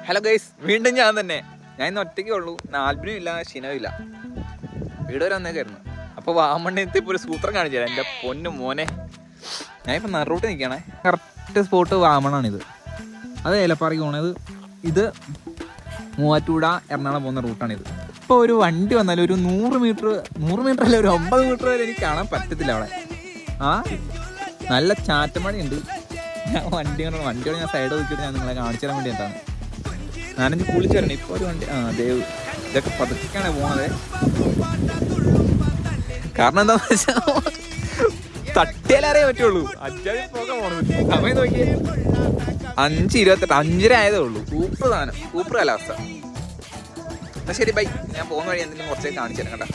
Hello guys, വീണ്ടും ഞാൻ തന്നെ. ഞാൻ ഇന്ന് ഒറ്റയ്ക്കേ ഉള്ളൂ. ആൽബിനും ഇല്ല, ഷിനവും ഇല്ല. വീട് വരെ വന്നേക്കായിരുന്നു. അപ്പോൾ വാമണ്ണയത്ത് ഇപ്പോൾ ഒരു സൂത്രം കാണിച്ചു തരാം. എൻ്റെ പൊന്നു മോനെ, ഞാനിപ്പോൾ നറുറൂട്ട് നിൽക്കുകയാണേ. Correct spot വാമണ്ണാണിത്. അത് ഏലപ്പാറയ്ക്ക് പോണത്. ഇത് മൂവാറ്റുപുഴ എറണാകുളം പോകുന്ന റൂട്ടാണിത്. ഇപ്പോൾ ഒരു വണ്ടി വന്നാലും ഒരു 100 മീറ്റർ അല്ല, ഒരു 50 മീറ്റർ വരെ എനിക്ക് കാണാൻ പറ്റത്തില്ല അവിടെ. നല്ല ചാറ്റമഴയുണ്ട്. ഞാൻ വണ്ടിയോട് ഞാൻ സൈഡ് നോക്കിയിട്ട് ഞാൻ നിങ്ങളെ കാണിച്ചു തരാൻ വേണ്ടിയിട്ടാണ്. ഞാനെനിക്ക് കുളിച്ചു തരണം. ഇപ്പോൾ ഒരു വണ്ടി ദേവ് ഇതൊക്കെ പതുക്കെയാണ് പോണത്. കാരണം എന്താണെന്ന് വെച്ചാൽ തട്ടിയാലേ അറിയാൻ പറ്റുള്ളൂ. അഞ്ചായി പോകാൻ പോണത്. സമയം നോക്കിയേ 5:28, 5:30 ആയതേ ഉള്ളൂ. സൂപ്പർ സാധനം, സൂപ്പർ കാലാവസ്ഥ. എന്നാൽ ശരി, ബൈ. ഞാൻ പോകുന്ന വഴി എന്തെങ്കിലും കുറച്ചേ കാണിച്ചു തരാം കേട്ടോ.